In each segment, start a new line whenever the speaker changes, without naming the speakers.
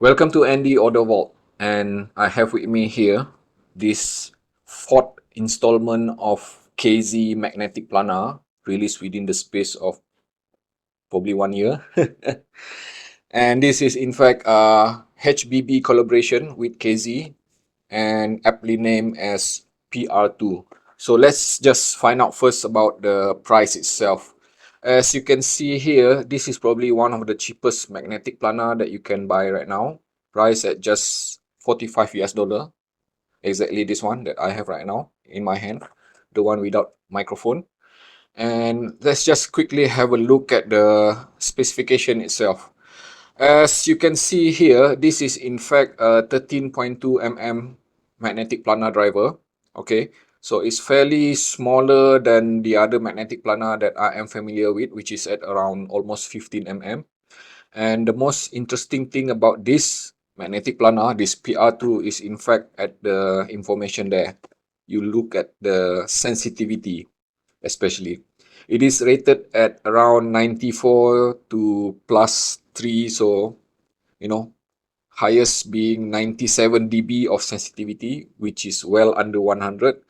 Welcome to Andy Audio Vault, and I have with me here this fourth installment of KZ Magnetic Planar, released within the space of probably 1 year. And this is in fact a HBB collaboration with KZ and aptly named as PR2. So let's just find out first about the price itself. As you can see here, this is probably one of the cheapest magnetic planar that you can buy right now. Price at just 45 US dollar. Exactly this one that I have right now in my hand. The one without microphone. And let's just quickly have a look at the specification itself. As you can see here, this is in fact a 13.2 mm magnetic planar driver. Okay, so it's fairly smaller than the other magnetic planar that I am familiar with, which is at around almost 15 mm. And the most interesting thing about this magnetic planar, this PR2, is in fact at the information there. You look at the sensitivity, especially. It is rated at around 94 to plus 3, so highest being 97 dB of sensitivity, which is well under 100,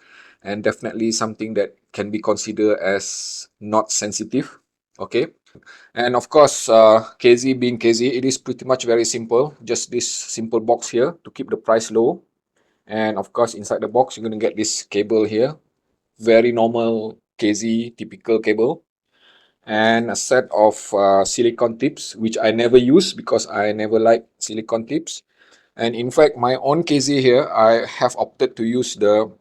and definitely something that can be considered as not sensitive. Okay, and of course, KZ being KZ, it is pretty much very simple. Just this simple box here to keep the price low. And of course, inside the box, you're going to get this cable here. Very normal KZ typical cable. And a set of silicone tips, which I never use because I never like silicone tips. And in fact, my own KZ here, I have opted to use the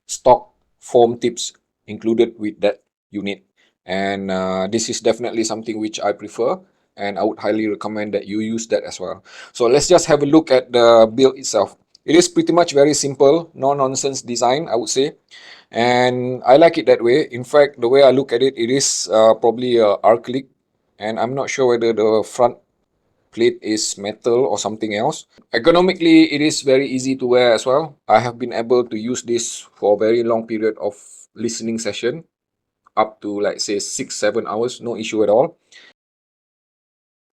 stock foam tips included with that unit. And this is definitely something which I prefer, and I would highly recommend that you use that as well. So let's just have a look at the build itself. It is pretty much very simple, no-nonsense design, I would say. And I like it that way. In fact, the way I look at it, it is probably a acrylic, and I'm not sure whether the front plate is metal or something else. Ergonomically, it is very easy to wear as well. I have been able to use this for a very long period of listening session, up to like say 6-7 hours, no issue at all.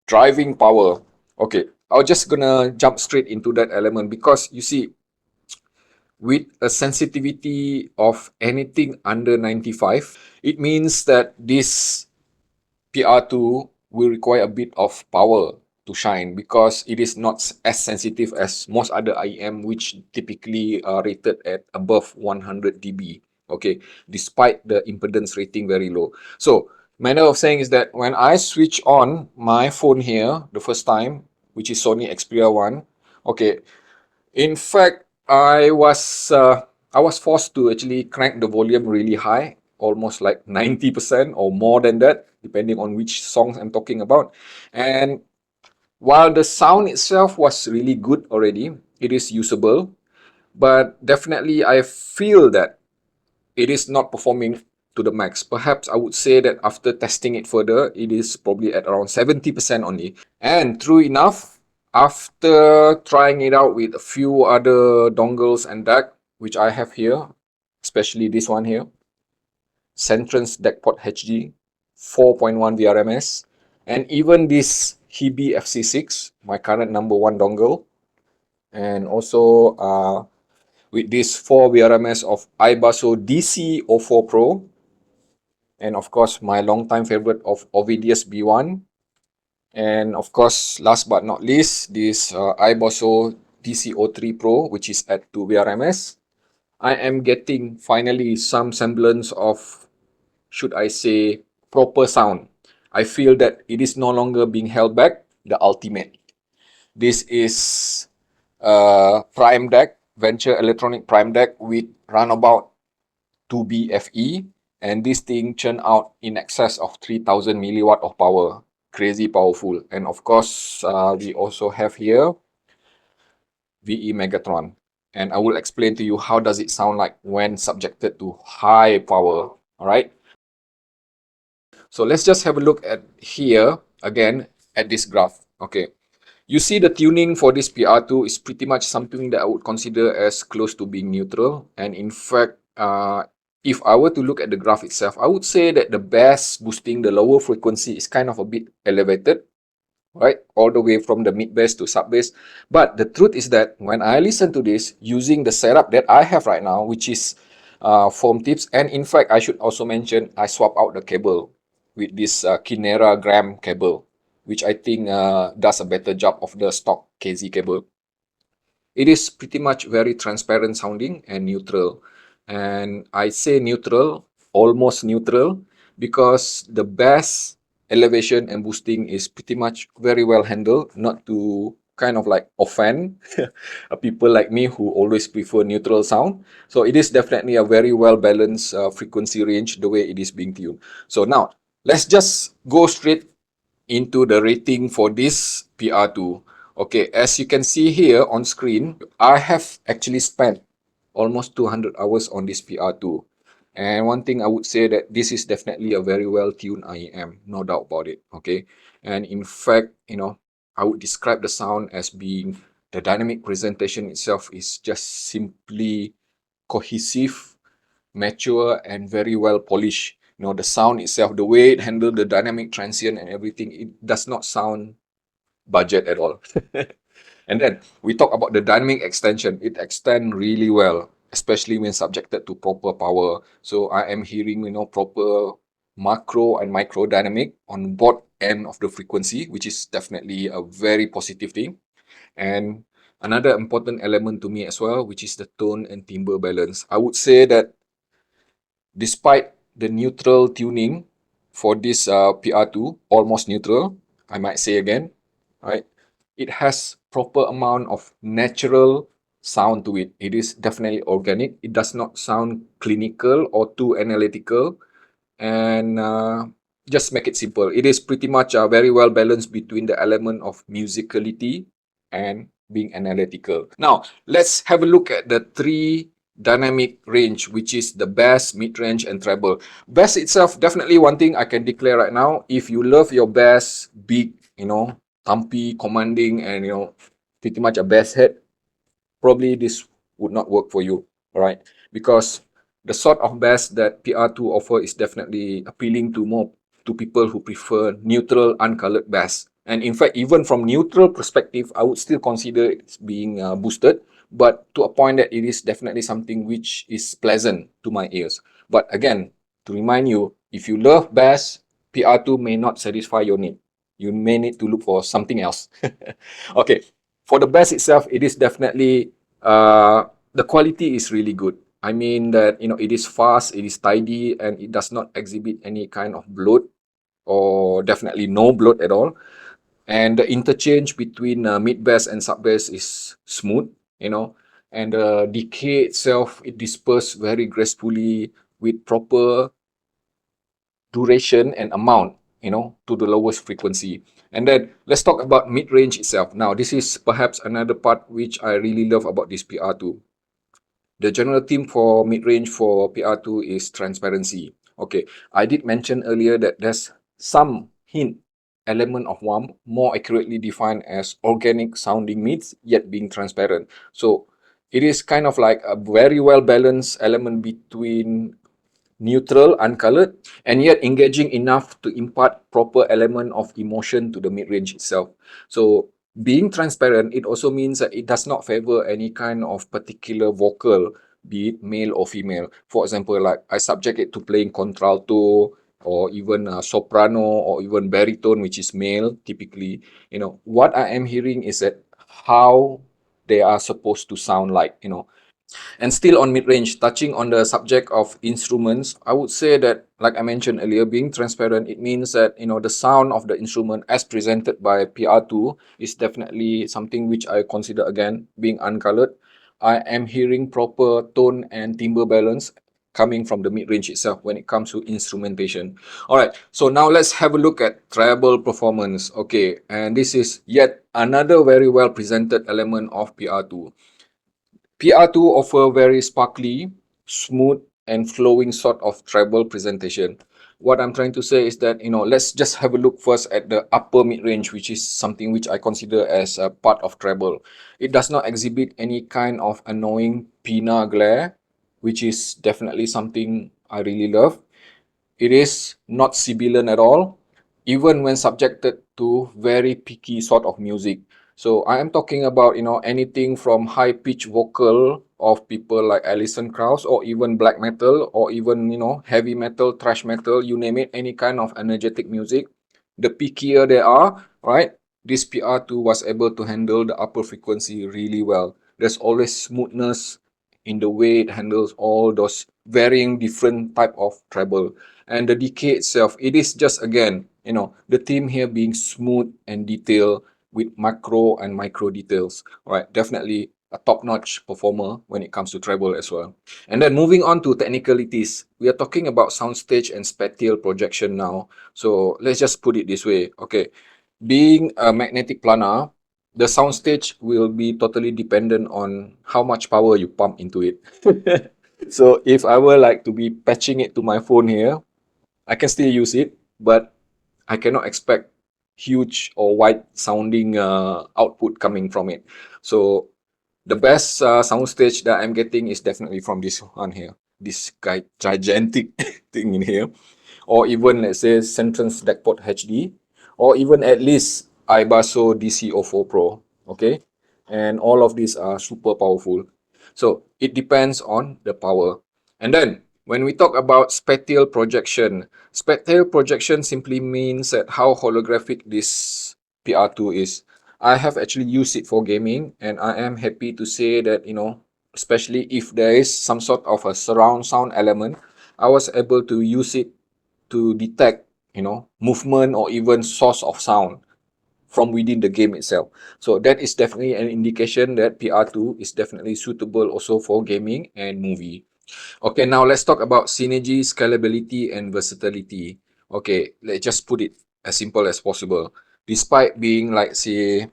Driving power. Okay, I'm just gonna jump straight into that element because you see, with a sensitivity of anything under 95, it means that this PR2 will require a bit of power to shine because it is not as sensitive as most other IEM, which typically are rated at above 100 dB. Okay, despite the impedance rating very low. So, manner of saying is that when I switch on my phone here the first time, which is Sony Xperia 1, okay, in fact, I was forced to actually crank the volume really high, almost like 90% or more than that, depending on which songs I'm talking about. And while the sound itself was really good already, it is usable, but definitely I feel that it is not performing to the max. Perhaps I would say that after testing it further, it is probably at around 70% only. And true enough, after trying it out with a few other dongles and DAC, which I have here, especially this one here, Centrance DACport HG, 4.1 VRMS, and even this HBB FC6, my current number one dongle, and also with this 4 VRMS of iBasso DC04 Pro, and of course my longtime favorite of Ovidius B1, and of course last but not least this iBasso DC03 Pro, which is at 2 VRMS. I am getting finally some semblance of, should I say, proper sound. I feel that it is no longer being held back, the ultimate. This is prime deck, Venture Electronic prime deck with runabout 2B FE, and this thing churn out in excess of 3000 milliwatt of power. Crazy powerful. And of course, we also have here VE Megatron. And I will explain to you how does it sound like when subjected to high power. All right. So let's just have a look at here again at this graph. Okay. You see the tuning for this PR2 is pretty much something that I would consider as close to being neutral. And in fact, if I were to look at the graph itself, I would say that the bass boosting the lower frequency is kind of a bit elevated. right? All the way from the mid bass to sub bass. But the truth is that when I listen to this using the setup that I have right now, which is foam tips, and in fact, I should also mention I swap out the cable with this Kinera Gram cable, which I think does a better job of the stock KZ cable. It is pretty much very transparent sounding and neutral. And I say neutral, almost neutral, because the bass elevation and boosting is pretty much very well handled, not to kind of like offend people like me who always prefer neutral sound. So it is definitely a very well balanced frequency range the way it is being tuned. So now let's just go straight into the rating for this PR2. Okay, as you can see here on screen, I have actually spent almost 200 hours on this PR2. And one thing I would say that this is definitely a very well-tuned IEM, no doubt about it, okay? And in fact, I would describe the sound as being the dynamic presentation itself is just simply cohesive, mature, and very well polished. The sound itself, the way it handled the dynamic transient and everything, it does not sound budget at all. And then we talk about the dynamic extension. It extends really well, especially when subjected to proper power. So I am hearing, proper macro and micro dynamic on both end of the frequency, which is definitely a very positive thing. And another important element to me as well, which is the tone and timbre balance. I would say that despite the neutral tuning for this PR2, almost neutral, I might say again, right? It has proper amount of natural sound to it. It is definitely organic. It does not sound clinical or too analytical. And just make it simple. It is pretty much very well balanced between the element of musicality and being analytical. Now, let's have a look at the three dynamic range, which is the bass, mid-range, and treble. Bass itself, definitely one thing I can declare right now. If you love your bass big, thumpy, commanding, and pretty much a bass head, probably this would not work for you, all right? Because the sort of bass that PR2 offer is definitely appealing to more to people who prefer neutral, uncolored bass. And in fact, even from neutral perspective, I would still consider it being boosted, but to a point that it is definitely something which is pleasant to my ears. But again, to remind you, if you love bass, PR2 may not satisfy your need. You may need to look for something else. Okay, for the bass itself, it is definitely the quality is really good. I mean that it is fast, it is tidy, and it does not exhibit any kind of bloat, or definitely no bloat at all. And the interchange between mid bass and sub bass is smooth, and the decay itself, it disperses very gracefully with proper duration and amount, to the lowest frequency. And then let's talk about mid-range itself. Now, this is perhaps another part which I really love about this PR2. The general theme for mid-range for PR2 is transparency. Okay, I did mention earlier that there's some hint, element of warmth, more accurately defined as organic sounding mids, yet being transparent. So it is kind of like a very well balanced element between neutral, uncolored, and yet engaging enough to impart proper element of emotion to the mid-range itself. So being transparent, it also means that it does not favor any kind of particular vocal, be it male or female. For example, like I subject it to playing contralto, or even soprano, or even baritone, which is male typically. What I am hearing is that how they are supposed to sound like, and still on mid-range, touching on the subject of instruments, I would say that, like I mentioned earlier, being transparent, it means that, the sound of the instrument as presented by PR2 is definitely something which I consider, again, being uncolored. I am hearing proper tone and timbre balance coming from the mid-range itself when it comes to instrumentation. All right, so now let's have a look at treble performance. Okay, and this is yet another very well presented element of PR2. PR2 offer very sparkly, smooth, and flowing sort of treble presentation. What I'm trying to say is that, let's just have a look first at the upper mid-range, which is something which I consider as a part of treble. It does not exhibit any kind of annoying pinna glare, which is definitely something I really love. It is not sibilant at all. Even when subjected to very picky sort of music. So I am talking about, anything from high-pitched vocal of people like Alison Krauss, or even black metal, or even, heavy metal, thrash metal, you name it, any kind of energetic music. The pickier they are, right, this PR2 was able to handle the upper frequency really well. There's always smoothness in the way it handles all those varying different type of treble. And the decay itself, it is just, again, the theme here being smooth and detailed with macro and micro details. Right, definitely a top-notch performer when it comes to treble as well. And then moving on to technicalities, we are talking about soundstage and spatial projection now. So let's just put it this way. Okay, being a magnetic planar, the soundstage will be totally dependent on how much power you pump into it. So if I were like to be patching it to my phone here, I can still use it, but I cannot expect huge or wide sounding output coming from it. So the best soundstage that I'm getting is definitely from this one here, this gigantic thing in here, or even, let's say, Centrance Deckport HD, or even at least iBasso DC04 Pro, okay? And all of these are super powerful. So it depends on the power. And then when we talk about spatial projection simply means that how holographic this PR2 is. I have actually used it for gaming, and I am happy to say that, especially if there is some sort of a surround sound element, I was able to use it to detect, movement or even source of sound from within the game itself. So that is definitely an indication that PR2 is definitely suitable also for gaming and movie. Okay, now let's talk about synergy, scalability, and versatility. Okay, let's just put it as simple as possible. Despite being, like, say,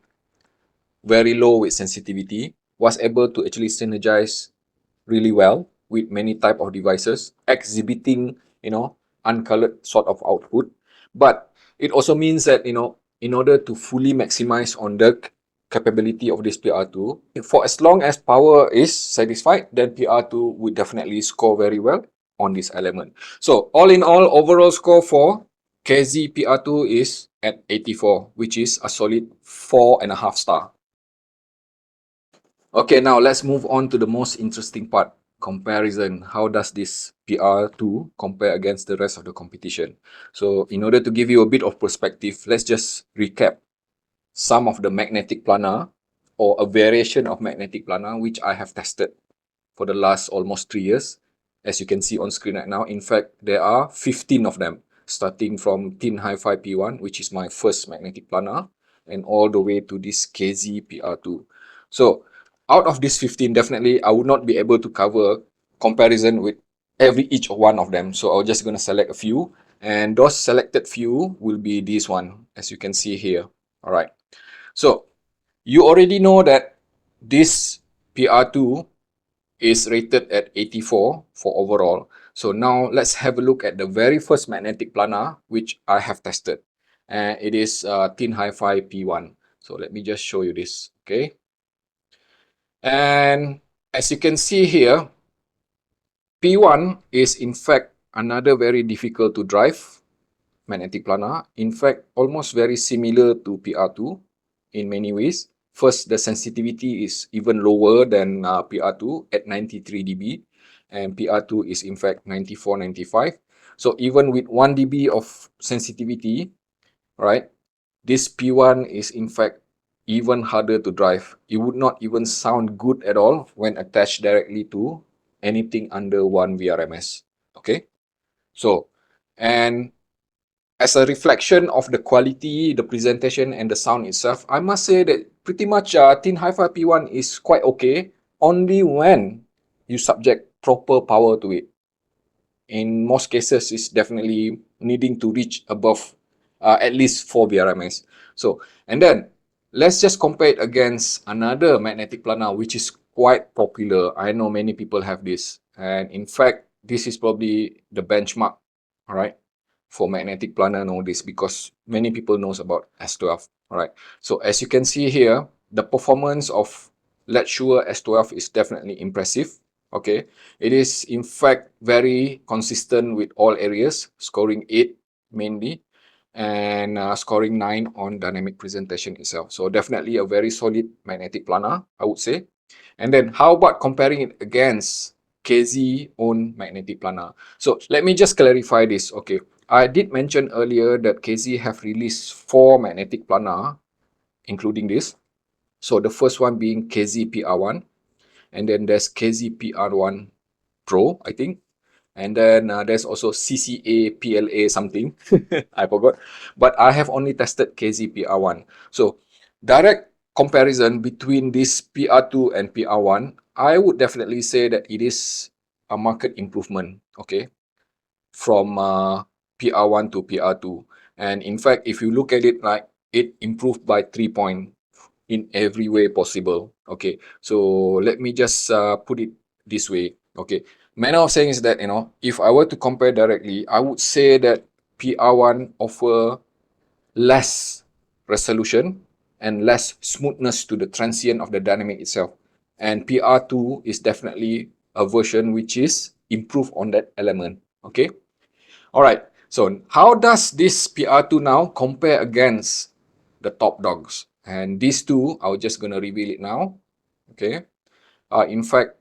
very low with sensitivity, was able to actually synergize really well with many type of devices, exhibiting, uncolored sort of output. But it also means that, in order to fully maximize on the capability of this PR2, for as long as power is satisfied, then PR2 would definitely score very well on this element. So all in all, overall score for KZ PR2 is at 84, which is a solid 4.5 star. Okay, now let's move on to the most interesting part, comparison. How does this PR2 compare against the rest of the competition? So in order to give you a bit of perspective, let's just recap some of the magnetic planar, or a variation of magnetic planar, which I have tested for the last almost 3 years. As you can see on screen right now, in fact, there are 15 of them, starting from Tin Hi-Fi P1, which is my first magnetic planar, and all the way to this KZ PR2. So out of these 15, definitely I would not be able to cover comparison with each one of them. So I'm just going to select a few, and those selected few will be this one, as you can see here. All right. So you already know that this PR2 is rated at 84 for overall. So now let's have a look at the very first magnetic planar which I have tested. And it is Tin Hi-Fi P1. So let me just show you this, okay? And as you can see here, P1 is in fact another very difficult to drive magnetic planar. In fact, almost very similar to PR2 in many ways. First, the sensitivity is even lower than PR2 at 93 dB, and PR2 is in fact 94, 95. So even with 1 dB of sensitivity, right, this P1 is in fact even harder to drive. It would not even sound good at all when attached directly to anything under 1 VRMS. Okay, so, and as a reflection of the quality, the presentation, and the sound itself, I must say that pretty much Tin Hi-Fi P1 is quite okay, only when you subject proper power to it. In most cases, it's definitely needing to reach above at least 4 VRMS. So, and then let's just compare it against another magnetic planar, which is quite popular. I know many people have this, and in fact, this is probably the benchmark, all right, for magnetic planar nowadays, because many people knows about S12. All right. So as you can see here, the performance of Let's Sure S12 is definitely impressive. Okay, it is in fact very consistent with all areas, scoring 8 mainly. and scoring 9 on dynamic presentation itself. So definitely a very solid magnetic planar, I would say. And then how about comparing it against KZ own magnetic planar? So let me just clarify this. Okay, I did mention earlier that KZ have released 4 magnetic planar, including this. So the first one being KZ PR1, and then there's KZ PR1 Pro, I think. And then there's also CCA PLA something. I forgot. But I have only tested KZ PR1. So direct comparison between this PR2 and PR1, I would definitely say that it is a market improvement, okay, from PR1 to PR2. And in fact, if you look at it, like, it improved by 3 points in every way possible. Okay, so let me just put it this way. Okay, manner of saying is that, if I were to compare directly, I would say that PR1 offer less resolution and less smoothness to the transient of the dynamic itself, and PR2 is definitely a version which is improved on that element. Okay, all right. So how does this PR2 now compare against the top dogs? And these two, I'm just going to reveal it now. Okay. In fact,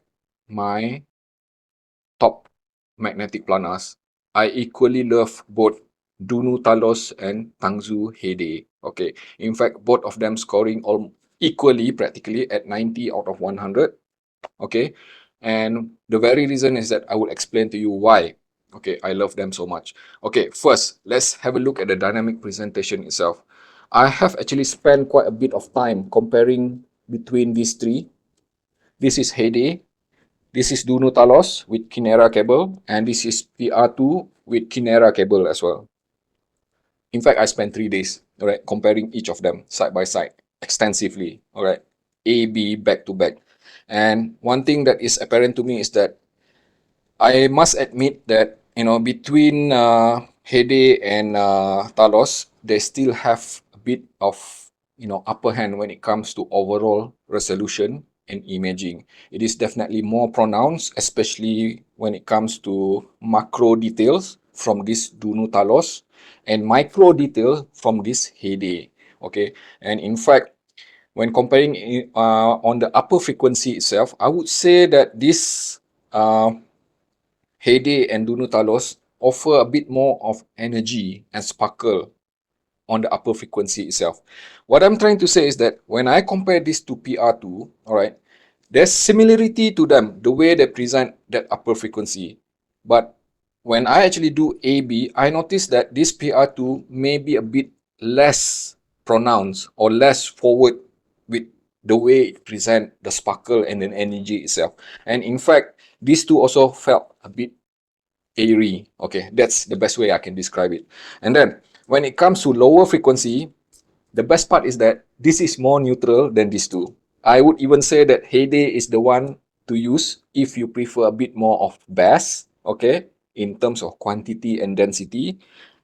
my top magnetic planars. I equally love both Dunu Talos and Tangzu Heyday. Okay. In fact, both of them scoring all equally practically at 90 out of 100. Okay, and the very reason is that I will explain to you why. Okay, I love them so much. Okay, first, let's have a look at the dynamic presentation itself. I have actually spent quite a bit of time comparing between these three. This is Heyday, this is Duno Talos with Kinera cable, and this is PR2 with Kinera cable as well. In fact, I spent 3 days, all right, comparing each of them side by side extensively, all right, A, B, back to back. And one thing that is apparent to me is that I must admit that, between Hede and Talos, they still have a bit of, upper hand when it comes to overall resolution and imaging. It is definitely more pronounced, especially when it comes to macro details from this Dunu Talos and micro detail from this Hede. Okay, and in fact, when comparing on the upper frequency itself, I would say that this Heyday and Dunu Talos offer a bit more of energy and sparkle on the upper frequency itself. What I'm trying to say is that when I compare this to PR2, all right, there's similarity to them, the way they present that upper frequency. But when I actually do AB, I notice that this PR2 may be a bit less pronounced or less forward with the way it present the sparkle and the energy itself. And in fact, these two also felt a bit airy. Okay, that's the best way I can describe it. And then when it comes to lower frequency, the best part is that this is more neutral than these two. I would even say that Heyday is the one to use if you prefer a bit more of bass, okay, in terms of quantity and density.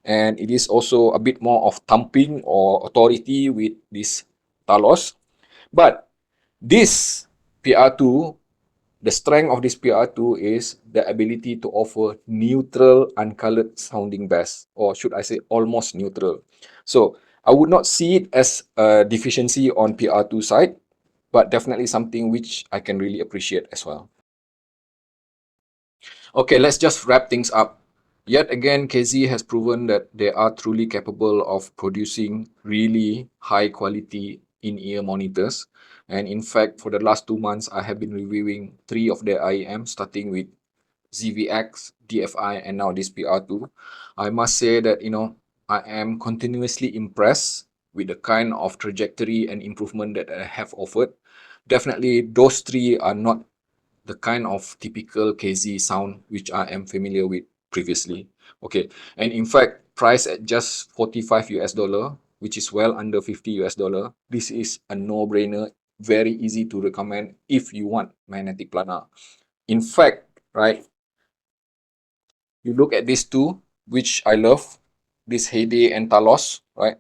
And it is also a bit more of thumping or authority with this Talos. But this PR2, the strength of this PR2 is the ability to offer neutral, uncolored sounding bass, or should I say almost neutral. So I would not see it as a deficiency on PR2 side, but definitely something which I can really appreciate as well. Okay, let's just wrap things up. Yet again, KZ has proven that they are truly capable of producing really high quality in-ear monitors. And in fact, for the last 2 months, I have been reviewing 3 of their IEMs, starting with ZVX, DFI, and now this PR2. I must say that, I am continuously impressed with the kind of trajectory and improvement that I have offered. Definitely, those 3 are not the kind of typical KZ sound which I am familiar with previously. Okay, and in fact, priced at just 45 US dollar, which is well under 50 US dollar, this is a no-brainer, very easy to recommend if you want magnetic planar. In fact, right, you look at these two, which I love, this Heyday and Talos, right?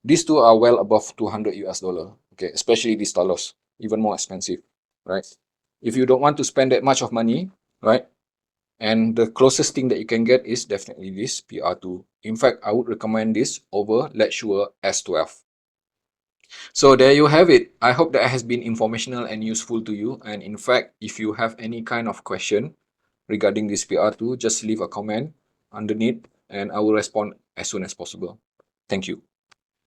These two are well above 200 US dollar. Okay, especially this Talos, even more expensive, right? If you don't want to spend that much of money, right, And the closest thing that you can get is definitely this PR2. In fact, I would recommend this over Lecture S12. So there you have it. I hope that has been informational and useful to you. And in fact, if you have any kind of question regarding this PR2, just leave a comment underneath and I will respond as soon as possible. Thank you.